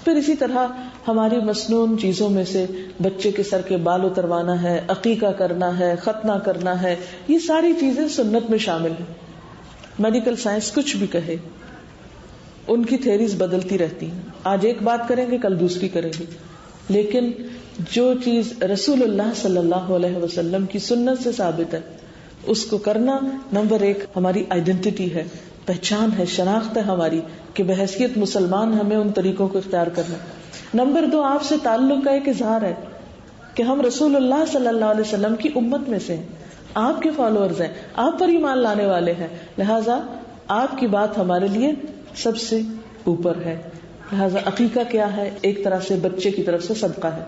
پھر اسی طرح ہماری مسنون چیزوں میں سے بچے کے سر کے بال اتروانا ہے، عقیقہ کرنا ہے، ختنہ کرنا ہے، یہ ساری چیزیں سنت میں شامل ہیں. میڈیکل سائنس کچھ بھی کہے، ان کی تھیریز بدلتی رہتی ہیں، آج ایک بات کریں گے کل دوسری کریں گے، لیکن جو چیز رسول اللہ صلی اللہ علیہ وسلم کی سنت سے ثابت ہے اس کو کرنا نمبر 1 ہماری آئیڈینٹی ہے، پہچان ہے، شناخت ہے ہماری کہ بحیثیت مسلمان ہمیں ان طریقوں کو اختیار کرنا. نمبر 2 آپ سے تعلق کا ایک اظہار ہے کہ ہم رسول اللہ صلی اللہ علیہ وسلم کی امت میں سے ہیں، آپ کے فالوورز ہیں، آپ پر ایمان لانے والے ہیں، لہذا آپ کی بات ہمارے لیے سب سے اوپر ہے. لہذا عقیقہ کیا ہے؟ ایک طرح سے بچے کی طرف سے صدقہ ہے.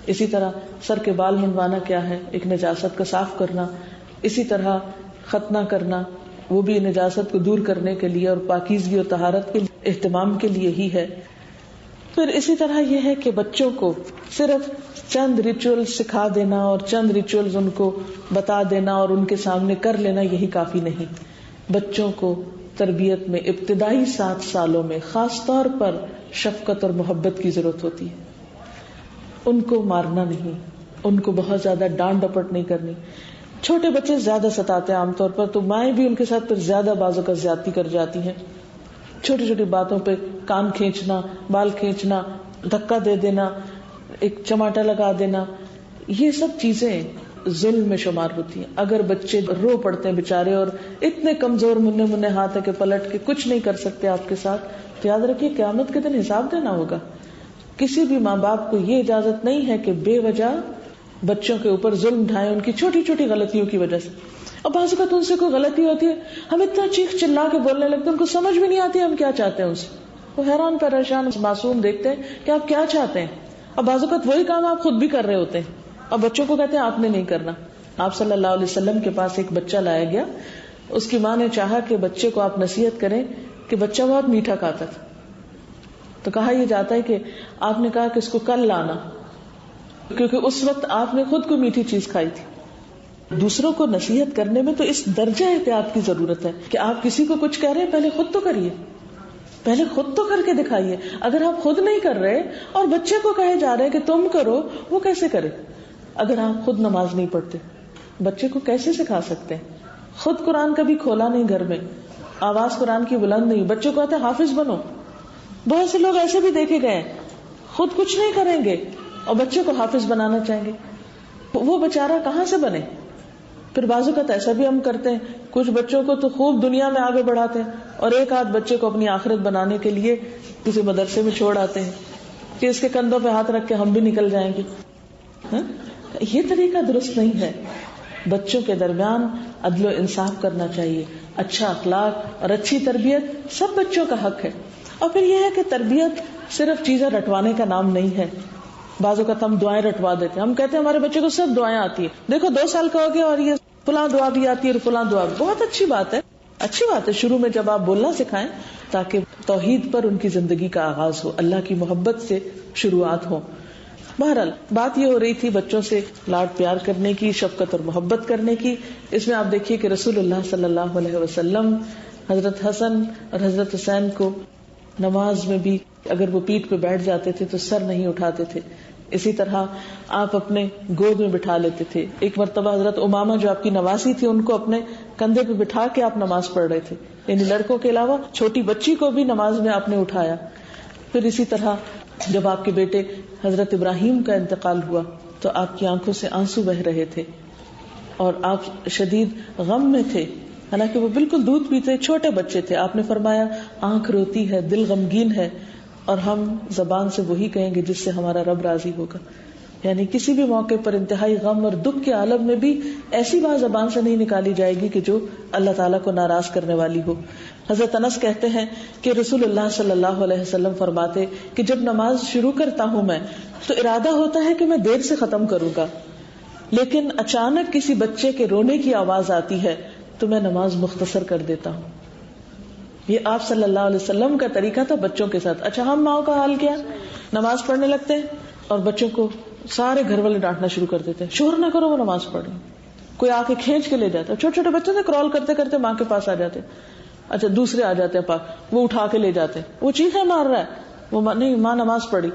اسی طرح سر کے بال منڈوانا کیا ہے؟ ایک نجاست کا صاف کرنا. اسی طرح ختنہ کرنا وہ بھی نجاست کو دور کرنے کے لیے اور پاکیزگی اور طہارت کے اہتمام کے لیے ہی ہے. پھر اسی طرح یہ ہے کہ بچوں کو صرف چند ریچول سکھا دینا اور چند ریچولز ان کو بتا دینا اور ان کے سامنے کر لینا یہی کافی نہیں. بچوں کو تربیت میں ابتدائی 7 سالوں میں خاص طور پر شفقت اور محبت کی ضرورت ہوتی ہے. ان کو مارنا نہیں، ان کو بہت زیادہ ڈانٹ ڈپٹ نہیں کرنی. چھوٹے بچے زیادہ ستاتے ہیں عام طور پر، تو مائیں بھی ان کے ساتھ پھر زیادہ بازوں کا زیادتی کر جاتی ہیں. چھوٹی چھوٹی باتوں پہ کان کھینچنا، بال کھینچنا، دھکا دے دینا، ایک چماٹا لگا دینا، یہ سب چیزیں ظلم میں شمار ہوتی ہیں. اگر بچے رو پڑتے ہیں بےچارے اور اتنے کمزور منہ ہاتھ ہے کہ پلٹ کے کچھ نہیں کر سکتے آپ کے ساتھ، تو یاد رکھیے قیامت کے دن حساب دینا ہوگا. کسی بھی ماں باپ کو یہ اجازت نہیں ہے کہ بے وجہ بچوں کے اوپر ظلم ڈھائیں ان کی چھوٹی چھوٹی غلطیوں کی وجہ سے. اور بعض اوقات ان سے کوئی غلطی ہوتی ہے، ہم اتنا چیخ چلا کے بولنے لگتے ہیں، ان کو سمجھ بھی نہیں آتی ہم کیا چاہتے ہیں. ان سے وہ حیران پریشان معصوم دیکھتے ہیں کہ آپ کیا چاہتے ہیں، اور بعض اوقات وہی کام آپ خود بھی کر رہے ہوتے ہیں اور بچوں کو کہتے ہیں آپ نے نہیں کرنا. آپ صلی اللہ علیہ وسلم کے پاس ایک بچہ لایا گیا، اس کی ماں نے چاہا کہ بچے کو آپ نصیحت کریں کہ بچہ بہت میٹھا کھاتا تھا. تو کہا یہ جاتا ہے کہ آپ نے کہا کہ اس کو کل لانا، کیونکہ اس وقت آپ نے خود کو میٹھی چیز کھائی تھی. دوسروں کو نصیحت کرنے میں تو اس درجہ احتیاط کی ضرورت ہے کہ آپ کسی کو کچھ کہہ رہے ہیں پہلے خود تو کریے، پہلے خود تو کر کے دکھائیے. اگر آپ خود نہیں کر رہے اور بچے کو کہے جا رہے کہ تم کرو، وہ کیسے کرے؟ اگر آپ خود نماز نہیں پڑھتے بچے کو کیسے سکھا سکتے ہیں؟ خود قرآن کبھی کھولا نہیں گھر میں، آواز قرآن کی بلند نہیں، بچوں کو کہتے ہیں حافظ بنو. بہت سے لوگ ایسے بھی دیکھے گئے خود کچھ نہیں کریں گے اور بچے کو حافظ بنانا چاہیں گے، وہ بیچارہ کہاں سے بنے؟ پھر بعض اوقات ایسا بھی ہم کرتے ہیں، کچھ بچوں کو تو خوب دنیا میں آگے بڑھاتے ہیں اور ایک آدھ بچے کو اپنی آخرت بنانے کے لیے کسی مدرسے میں چھوڑ آتے ہیں کہ اس کے کندھوں پہ ہاتھ رکھ کے ہم بھی نکل جائیں گے. یہ طریقہ درست نہیں ہے. بچوں کے درمیان عدل و انصاف کرنا چاہیے. اچھا اخلاق اور اچھی تربیت سب بچوں کا حق ہے. اور پھر یہ ہے کہ تربیت صرف چیزیں رٹوانے کا نام نہیں ہے. بعض اوقات ہم دعائیں رٹوا دیتے ہیں، ہم کہتے ہیں ہمارے بچے کو سب دعائیں آتی ہیں، دیکھو 2 سال کا ہو گیا اور یہ فلاں دعا بھی آتی ہے اور فلاں دعا بھی. بہت اچھی بات ہے، اچھی بات ہے. شروع میں جب آپ بولنا سکھائیں تاکہ توحید پر ان کی زندگی کا آغاز ہو، اللہ کی محبت سے شروعات ہو. بہرحال بات یہ ہو رہی تھی بچوں سے لاڈ پیار کرنے کی، شفقت اور محبت کرنے کی. اس میں آپ دیکھیے کہ رسول اللہ صلی اللہ علیہ وسلم حضرت حسن اور حضرت حسین کو نماز میں بھی اگر وہ پیٹھ پہ بیٹھ جاتے تھے تو سر نہیں اٹھاتے تھے. اسی طرح آپ اپنے گود میں بٹھا لیتے تھے. ایک مرتبہ حضرت امامہ جو آپ کی نواسی تھی ان کو اپنے کندھے پہ بٹھا کے آپ نماز پڑھ رہے تھے، یعنی لڑکوں کے علاوہ چھوٹی بچی کو بھی نماز میں آپ نے اٹھایا. پھر اسی طرح جب آپ کے بیٹے حضرت ابراہیم کا انتقال ہوا تو آپ کی آنکھوں سے آنسو بہ رہے تھے اور آپ شدید غم میں تھے، حالانکہ وہ بالکل دودھ پیتے چھوٹے بچے تھے. آپ نے فرمایا آنکھ روتی ہے، دل غمگین ہے، اور ہم زبان سے وہی کہیں گے جس سے ہمارا رب راضی ہوگا. یعنی کسی بھی موقع پر انتہائی غم اور دکھ کے عالم میں بھی ایسی بات زبان سے نہیں نکالی جائے گی کہ جو اللہ تعالیٰ کو ناراض کرنے والی ہو. حضرت انس کہتے ہیں کہ رسول اللہ صلی اللہ علیہ وسلم فرماتے کہ جب نماز شروع کرتا ہوں میں تو ارادہ ہوتا ہے کہ میں دیر سے ختم کروں گا، لیکن اچانک کسی بچے کے رونے کی آواز آتی ہے تو میں نماز مختصر کر دیتا ہوں. یہ آپ صلی اللہ علیہ وسلم کا طریقہ تھا بچوں کے ساتھ. اچھا ہم ماؤں کا حال کیا؟ نماز پڑھنے لگتے ہیں اور بچوں کو سارے گھر والے ڈانٹنا شروع کر دیتے ہیں، شور نہ کرو وہ نماز پڑھ رہے ہیں. کوئی آ کے کھینچ کے لے جاتا ہے، چھوٹے چھوٹے بچے سے کرال کرتے کرتے ماں کے پاس آ جاتے. اچھا دوسرے آ جاتے ہیں پاس، وہ اٹھا کے لے جاتے ہیں، وہ چیخیں مار رہا ہے، وہ نہیں ماں نماز پڑھی.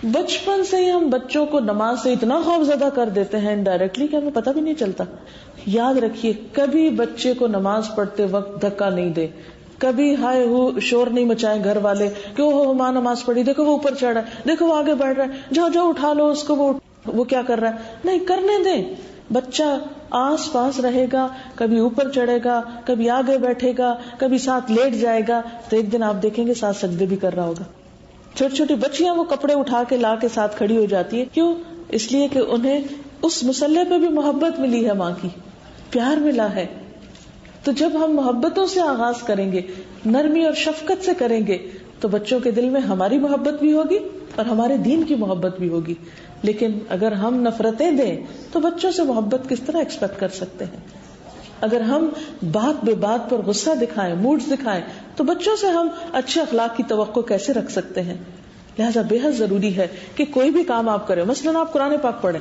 بچپن سے ہی ہم بچوں کو نماز سے اتنا خوف زدہ کر دیتے ہیں انڈائریکٹلی کہ ہمیں پتہ بھی نہیں چلتا. یاد رکھیے کبھی بچے کو نماز پڑھتے وقت دھکا نہیں دے, کبھی ہائے ہو شور نہیں مچائے گھر والے کہ وہ ماں نماز پڑھی, دیکھو وہ اوپر چڑھ رہا ہے, دیکھو وہ آگے بڑھ رہا ہے, جاؤ جاؤ اٹھا لو اس کو, وہ کیا کر رہا ہے. نہیں, کرنے دیں. بچہ آس پاس رہے گا, کبھی اوپر چڑھے گا, کبھی آگے بیٹھے گا, کبھی ساتھ لیٹ جائے گا, تو ایک دن آپ دیکھیں گے ساتھ سجدے بھی کر رہا ہوگا. چھوٹی چھوٹی بچیاں وہ کپڑے اٹھا کے لا کے ساتھ کھڑی ہو جاتی ہے. کیوں؟ اس لیے کہ انہیں اس مسئلے پہ بھی محبت ملی ہے, ماں کی پیار ملا ہے. تو جب ہم محبتوں سے آغاز کریں گے, نرمی اور شفقت سے کریں گے, تو بچوں کے دل میں ہماری محبت بھی ہوگی اور ہمارے دین کی محبت بھی ہوگی. لیکن اگر ہم نفرتیں دیں تو بچوں سے محبت کس طرح ایکسپیکٹ کر سکتے ہیں؟ اگر ہم بات بے بات پر غصہ دکھائیں, موڈز دکھائیں, تو بچوں سے ہم اچھے اخلاق کی توقع کیسے رکھ سکتے ہیں؟ لہذا بے حد ضروری ہے کہ کوئی بھی کام آپ کریں, مثلاً آپ قرآن پاک پڑھیں.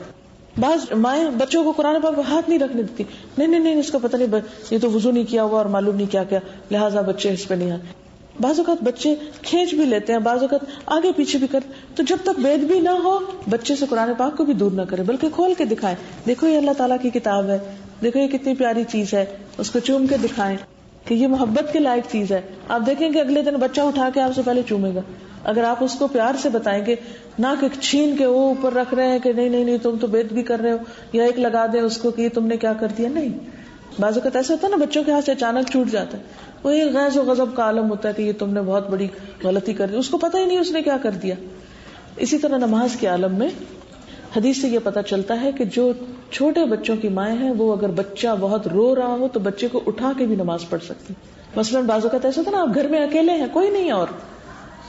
بعض مائیں بچوں کو قرآن پاک پہ ہاتھ نہیں رکھنے دیتی, نہیں اس کا پتہ نہیں, یہ تو وضو نہیں کیا ہوا اور معلوم نہیں کیا کیا, لہٰذا بچے اس پہ نہیں آتے. بعض اوقات بچے کھینچ بھی لیتے ہیں, بعض اوقات آگے پیچھے بھی کرتے. تو جب تک بید بھی نہ ہو بچے سے قرآن پاک کو بھی دور نہ کرے, بلکہ کھول کے دکھائیں, دیکھو یہ اللہ تعالیٰ کی کتاب ہے, دیکھو یہ کتنی پیاری چیز ہے, اس کو چوم کے دکھائیں کہ یہ محبت کے لائق چیز ہے. آپ دیکھیں کہ اگلے دن بچہ اٹھا کے آپ سے پہلے چومے گا. اگر آپ اس کو پیار سے بتائیں گے, نہ کہ چھین کے وہ اوپر رکھ رہے ہیں کہ نہیں تم تو بید بھی کر رہے ہو, یا ایک لگا دیں اس کو کہ تم نے کیا کر دیا. نہیں, بعض اوقات ایسا ہوتا ہے نا بچوں کے ہاتھ سے اچانک چھوٹ جاتا ہے, وہ یہ غیظ و غضب کا عالم ہوتا ہے کہ یہ تم نے بہت بڑی غلطی کر دی, اس کو پتہ ہی نہیں اس نے کیا کر دیا. اسی طرح نماز کے عالم میں حدیث سے یہ پتہ چلتا ہے کہ جو چھوٹے بچوں کی مائیں ہیں وہ اگر بچہ بہت رو رہا ہو تو بچے کو اٹھا کے بھی نماز پڑھ سکتی. مثلاً بعض اوقات ایسا ہوتا ہے نا آپ گھر میں اکیلے ہیں, کوئی نہیں اور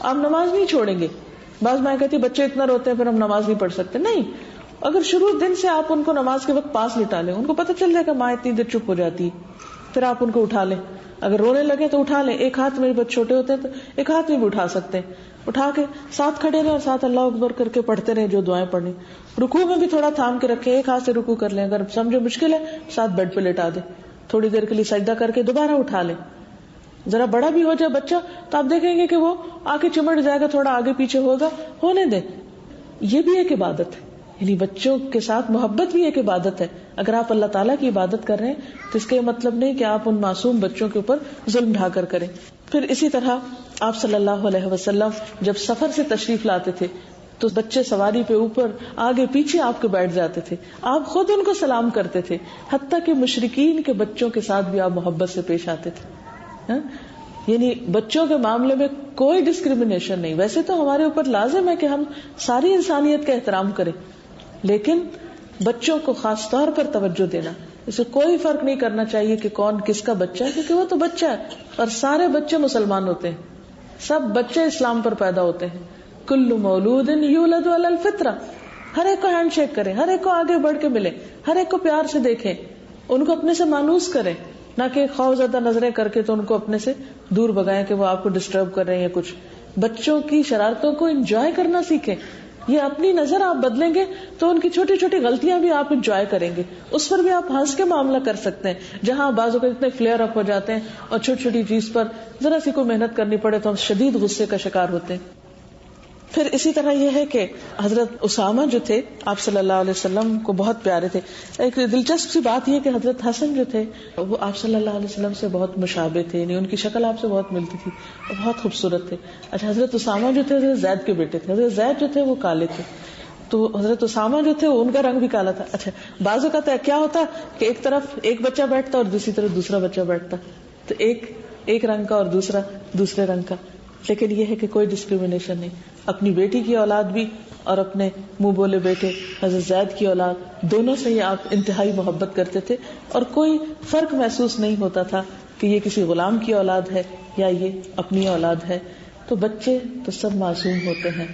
آپ نماز نہیں چھوڑیں گے. بعض مائیں کہتی بچے اتنا روتے ہیں پھر ہم نماز نہیں پڑھ سکتے. نہیں, اگر شروع دن سے آپ ان کو نماز کے وقت پاس لٹا لیں, ان کو پتہ چل جائے گا ماں اتنی دیر چپ ہو جاتی ہے, پھر آپ ان کو اٹھا لیں. اگر رونے لگے تو اٹھا لیں, ایک ہاتھ میں بچے چھوٹے ہوتے ہیں تو ایک ہاتھ میں بھی اٹھا سکتے ہیں, اٹھا کے ساتھ کھڑے رہے اور ساتھ اللہ اکبر کر کے پڑھتے رہے جو دعائیں پڑھیں. رکوع میں بھی تھوڑا تھام کے رکھیں, ایک ہاتھ سے رکوع کر لیں, اگر سمجھے مشکل ہے ساتھ بیڈ پہ لٹا دیں, تھوڑی دیر کے لیے سجدہ کر کے دوبارہ اٹھا لیں. ذرا بڑا بھی ہو جائے بچہ تو آپ دیکھیں گے کہ وہ آگے چمٹ جائے گا, تھوڑا آگے پیچھے ہوگا, ہونے دیں. یہ بھی ایک عبادت ہے, یعنی بچوں کے ساتھ محبت بھی ایک عبادت ہے. اگر آپ اللہ تعالیٰ کی عبادت کر رہے ہیں تو اس کا مطلب نہیں کہ آپ ان معصوم بچوں کے اوپر ظلم ڈھا کر کریں. پھر اسی طرح آپ صلی اللہ علیہ وسلم جب سفر سے تشریف لاتے تھے تو بچے سواری پہ اوپر آگے پیچھے آپ کے بیٹھ جاتے تھے, آپ خود ان کو سلام کرتے تھے, حتیٰ کہ مشرکین کے بچوں کے ساتھ بھی آپ محبت سے پیش آتے تھے. یعنی بچوں کے معاملے میں کوئی ڈسکریمنیشن نہیں. ویسے تو ہمارے اوپر لازم ہے کہ ہم ساری انسانیت کا احترام کریں, لیکن بچوں کو خاص طور پر توجہ دینا, اسے کوئی فرق نہیں کرنا چاہیے کہ کون کس کا بچہ ہے, کیونکہ وہ تو بچہ ہے اور سارے بچے مسلمان ہوتے ہیں, سب بچے اسلام پر پیدا ہوتے ہیں. کل مولود یولد علی الفطرہ, ہر ایک کو ہینڈ شیک کریں, ہر ایک کو آگے بڑھ کے ملیں, ہر ایک کو پیار سے دیکھیں, ان کو اپنے سے مانوس کریں, نہ کہ خوف زدہ نظریں کر کے تو ان کو اپنے سے دور بگائیں کہ وہ آپ کو ڈسٹرب کر رہے ہیں یا کچھ. بچوں کی شرارتوں کو انجوائے کرنا سیکھیں. یہ اپنی نظر آپ بدلیں گے تو ان کی چھوٹی چھوٹی غلطیاں بھی آپ انجوائے کریں گے, اس پر بھی آپ ہنس کے معاملہ کر سکتے ہیں. جہاں بعضوں کو اتنے فلیئر اپ ہو جاتے ہیں اور چھوٹی چھوٹی چیز پر ذرا سی کوئی محنت کرنی پڑے تو ہم شدید غصے کا شکار ہوتے ہیں. پھر اسی طرح یہ ہے کہ حضرت اسامہ جو تھے آپ صلی اللہ علیہ وسلم کو بہت پیارے تھے. ایک دلچسپ سی بات یہ کہ حضرت حسن جو تھے وہ آپ صلی اللہ علیہ وسلم سے بہت مشابہ تھے, یعنی ان کی شکل آپ سے بہت ملتی تھی اور بہت خوبصورت تھے. اچھا, حضرت اسامہ جو تھے حضرت زید کے بیٹے تھے. حضرت زید جو تھے وہ کالے تھے, تو حضرت اسامہ جو تھے ان کا رنگ بھی کالا تھا. اچھا, بعضوں کا کیا ہوتا کہ ایک طرف ایک بچہ بیٹھتا اور دوسری طرف دوسرا بچہ بیٹھتا, تو ایک رنگ کا اور دوسرا دوسرے رنگ کا. لیکن یہ ہے کہ کوئی ڈسکریمنیشن نہیں. اپنی بیٹی کی اولاد بھی اور اپنے منہ بولے بیٹے حضرت زید کی اولاد دونوں سے ہی آپ انتہائی محبت کرتے تھے, اور کوئی فرق محسوس نہیں ہوتا تھا کہ یہ کسی غلام کی اولاد ہے یا یہ اپنی اولاد ہے. تو بچے تو سب معصوم ہوتے ہیں,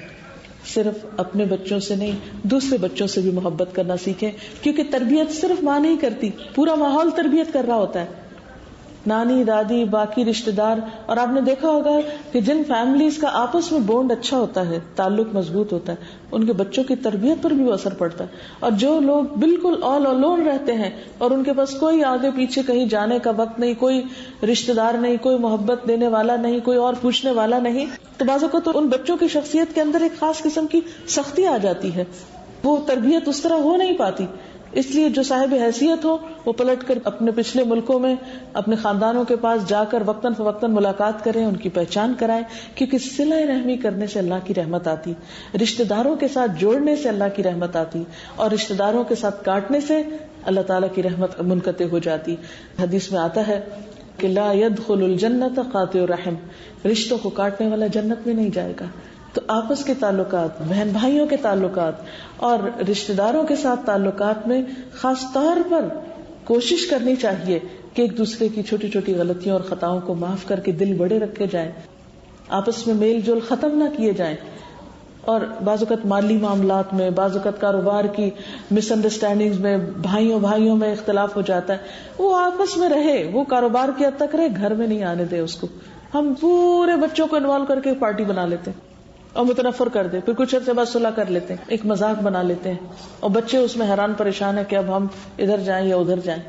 صرف اپنے بچوں سے نہیں دوسرے بچوں سے بھی محبت کرنا سیکھیں, کیونکہ تربیت صرف ماں نہیں کرتی, پورا ماحول تربیت کر رہا ہوتا ہے. نانی دادی باقی رشتہ دار. اور آپ نے دیکھا ہوگا کہ جن فیملیز کا آپس میں بونڈ اچھا ہوتا ہے, تعلق مضبوط ہوتا ہے, ان کے بچوں کی تربیت پر بھی وہ اثر پڑتا ہے. اور جو لوگ بالکل آل الون رہتے ہیں اور ان کے پاس کوئی آگے پیچھے کہیں جانے کا وقت نہیں, کوئی رشتہ دار نہیں, کوئی محبت دینے والا نہیں, کوئی اور پوچھنے والا نہیں, تو بعض اوقات تو ان بچوں کی شخصیت کے اندر ایک خاص قسم کی سختی آ جاتی ہے, وہ تربیت اس طرح ہو نہیں پاتی. اس لیے جو صاحب حیثیت ہو وہ پلٹ کر اپنے پچھلے ملکوں میں اپنے خاندانوں کے پاس جا کر وقتاً فوقتاً ملاقات کریں, ان کی پہچان کرائیں, کیونکہ صلہ رحمی کرنے سے اللہ کی رحمت آتی, رشتہ داروں کے ساتھ جوڑنے سے اللہ کی رحمت آتی, اور رشتہ داروں کے ساتھ کاٹنے سے اللہ تعالیٰ کی رحمت منقطع ہو جاتی. حدیث میں آتا ہے کہ لا يدخل الجنت قاطع الرحم, رشتوں کو کاٹنے والا جنت میں نہیں جائے گا. تو آپس کے تعلقات, بہن بھائیوں کے تعلقات اور رشتہ داروں کے ساتھ تعلقات میں خاص طور پر کوشش کرنی چاہیے کہ ایک دوسرے کی چھوٹی چھوٹی غلطیوں اور خطاؤں کو معاف کر کے دل بڑے رکھے جائیں, آپس میں میل جول ختم نہ کیے جائیں. اور بعض اوقات مالی معاملات میں, بعض اوقات کاروبار کی مس انڈرسٹینڈنگ میں بھائیوں میں اختلاف ہو جاتا ہے, وہ آپس میں رہے, وہ کاروبار کی حد تک رہے, گھر میں نہیں آنے دے اس کو. ہم پورے بچوں کو انوالو کر کے پارٹی بنا لیتے ہیں اور متنفر کر دے, پھر کچھ عرصے بعد صلح کر لیتے ہیں, ایک مذاق بنا لیتے ہیں, اور بچے اس میں حیران پریشان ہے کہ اب ہم ادھر جائیں یا ادھر جائیں.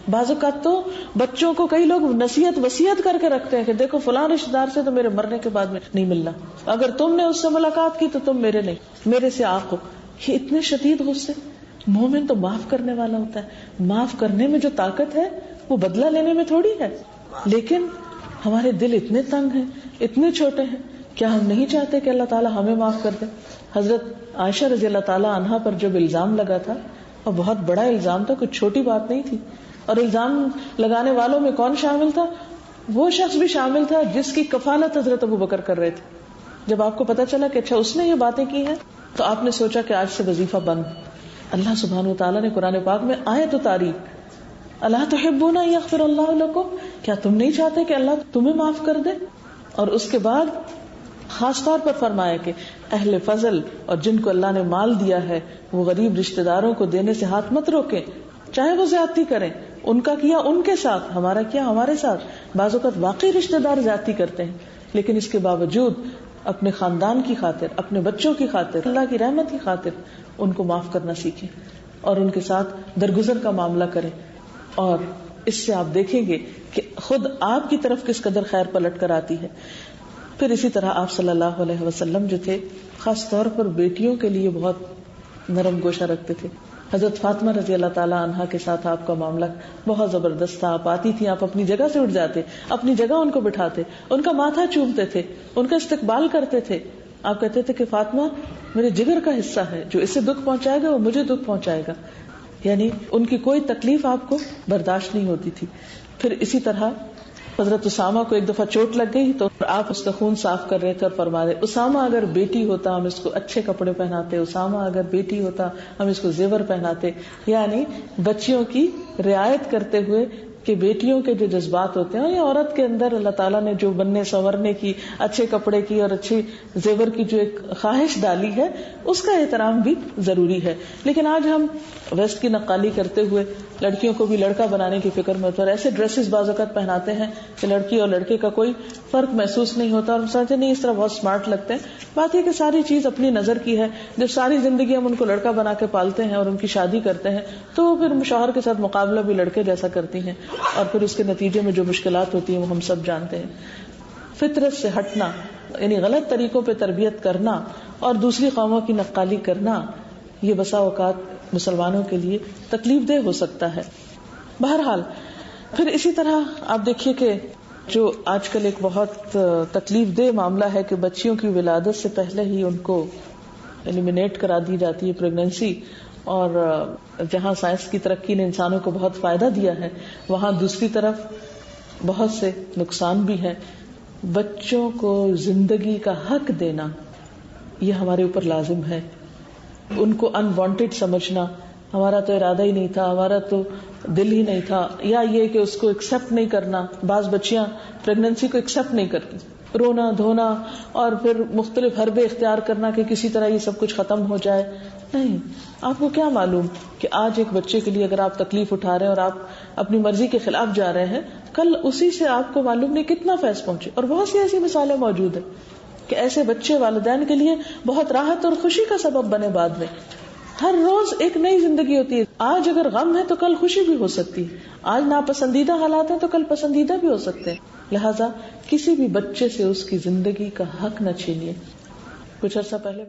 بعض اوقات تو بچوں کو کئی لوگ نصیحت وصیت کر کے رکھتے ہیں کہ دیکھو فلاں رشتہ دار سے تو میرے مرنے کے بعد میں نہیں ملنا, اگر تم نے اس سے ملاقات کی تو تم میرے نہیں, میرے سے آنکھ ہو. یہ اتنے شدید غصے. مومن تو معاف کرنے والا ہوتا ہے, معاف کرنے میں جو طاقت ہے وہ بدلہ لینے میں تھوڑی ہے. لیکن ہمارے دل اتنے تنگ ہیں, اتنے چھوٹے ہیں, کیا ہم نہیں چاہتے کہ اللہ تعالیٰ ہمیں معاف کر دے؟ حضرت عائشہ رضی اللہ تعالیٰ عنہا پر جب الزام لگا تھا, اور بہت بڑا الزام تھا, کچھ چھوٹی بات نہیں تھی, اور الزام لگانے والوں میں کون شامل تھا؟ وہ شخص بھی شامل تھا جس کی کفالت حضرت ابو بکر کر رہے تھے. جب آپ کو پتا چلا کہ اچھا اس نے یہ باتیں کی ہیں, تو آپ نے سوچا کہ آج سے وظیفہ بند. اللہ سبحانہ وتعالیٰ نے قرآن پاک میں آیت اتاری, اللہ تحبون ان یغفر اللہ لکم, کیا تم نہیں چاہتے کہ اللہ تمہیں معاف کر دے؟ اور اس کے بعد خاص طور پر فرمایا کہ اہل فضل اور جن کو اللہ نے مال دیا ہے وہ غریب رشتہ داروں کو دینے سے ہاتھ مت روکیں, چاہے وہ زیادتی کریں. ان کا کیا ان کے ساتھ, ہمارا کیا ہمارے ساتھ. بعض اوقات واقعی رشتہ دار زیادتی کرتے ہیں, لیکن اس کے باوجود اپنے خاندان کی خاطر, اپنے بچوں کی خاطر, اللہ کی رحمت کی خاطر ان کو معاف کرنا سیکھیں اور ان کے ساتھ درگزر کا معاملہ کریں. اور اس سے آپ دیکھیں گے کہ خود آپ کی طرف کس قدر خیر پلٹ کر آتی ہے. پھر اسی طرح آپ صلی اللہ علیہ وسلم جو تھے خاص طور پر بیٹیوں کے لیے بہت نرم گوشہ رکھتے تھے. حضرت فاطمہ رضی اللہ تعالیٰ عنہا کے ساتھ آپ کا معاملہ بہت زبردست تھا. آپ آتی تھی, آپ اپنی جگہ سے اٹھ جاتے, اپنی جگہ ان کو بٹھاتے, ان کا ماتھا چومتے تھے, ان کا استقبال کرتے تھے. آپ کہتے تھے کہ فاطمہ میرے جگر کا حصہ ہے, جو اسے دکھ پہنچائے گا وہ مجھے دکھ پہنچائے گا. یعنی ان کی کوئی تکلیف آپ کو برداشت نہیں ہوتی تھی. پھر اسی طرح حضرت اسامہ کو ایک دفعہ چوٹ لگ گئی تو آپ اس کا خون صاف کر رہے تھے اور فرما رہے, اسامہ اگر بیٹی ہوتا ہم اس کو اچھے کپڑے پہناتے, اسامہ اگر بیٹی ہوتا ہم اس کو زیور پہناتے. یعنی بچیوں کی رعایت کرتے ہوئے کہ بیٹیوں کے جو جذبات ہوتے ہیں, یا عورت کے اندر اللہ تعالیٰ نے جو بننے سنورنے کی, اچھے کپڑے کی اور اچھے زیور کی جو ایک خواہش ڈالی ہے, اس کا احترام بھی ضروری ہے. لیکن آج ہم ویسٹ کی نقالی کرتے ہوئے لڑکیوں کو بھی لڑکا بنانے کی فکر میں ہوتا ہے, اور ایسے ڈریسز بعض اوقات پہناتے ہیں کہ لڑکی اور لڑکے کا کوئی فرق محسوس نہیں ہوتا, اور سمجھتے نہیں اس طرح بہت اسمارٹ لگتے ہیں. بات یہ کہ ساری چیز اپنی نظر کی ہے. جب ساری زندگی ہم ان کو لڑکا بنا کے پالتے ہیں اور ان کی شادی کرتے ہیں, تو پھر شوہر کے ساتھ مقابلہ بھی لڑکے جیسا کرتی ہیں, اور پھر اس کے نتیجے میں جو مشکلات ہوتی ہیں وہ ہم سب جانتے ہیں. فطرت سے ہٹنا, یعنی غلط طریقوں پہ تربیت کرنا اور دوسری قوموں کی نقالی کرنا, یہ بسا اوقات مسلمانوں کے لیے تکلیف دہ ہو سکتا ہے. بہرحال پھر اسی طرح آپ دیکھیے کہ جو آج کل ایک بہت تکلیف دہ معاملہ ہے کہ بچیوں کی ولادت سے پہلے ہی ان کو ایلیمینیٹ کرا دی جاتی ہے پریگنینسی, اور جہاں سائنس کی ترقی نے انسانوں کو بہت فائدہ دیا ہے, وہاں دوسری طرف بہت سے نقصان بھی ہیں. بچوں کو زندگی کا حق دینا یہ ہمارے اوپر لازم ہے. ان کو انوانٹیڈ سمجھنا, ہمارا تو ارادہ ہی نہیں تھا, ہمارا تو دل ہی نہیں تھا, یا یہ کہ اس کو ایکسپٹ نہیں کرنا. بعض بچیاں پریگنینسی کو ایکسپٹ نہیں کرتی, رونا دھونا اور پھر مختلف حربے اختیار کرنا کہ کسی طرح یہ سب کچھ ختم ہو جائے. نہیں، آپ کو کیا معلوم کہ آج ایک بچے کے لیے اگر آپ تکلیف اٹھا رہے ہیں اور آپ اپنی مرضی کے خلاف جا رہے ہیں، کل اسی سے آپ کو معلوم نہیں کتنا فیض پہنچے. اور بہت سی ایسی مثالیں موجود ہیں کہ ایسے بچے والدین کے لیے بہت راحت اور خوشی کا سبب بنے. بعد میں ہر روز ایک نئی زندگی ہوتی ہے. آج اگر غم ہے تو کل خوشی بھی ہو سکتی ہے. آج ناپسندیدہ حالات ہیں تو کل پسندیدہ بھی ہو سکتے ہیں. لہذا کسی بھی بچے سے اس کی زندگی کا حق نہ چھینیے. کچھ عرصہ پہلے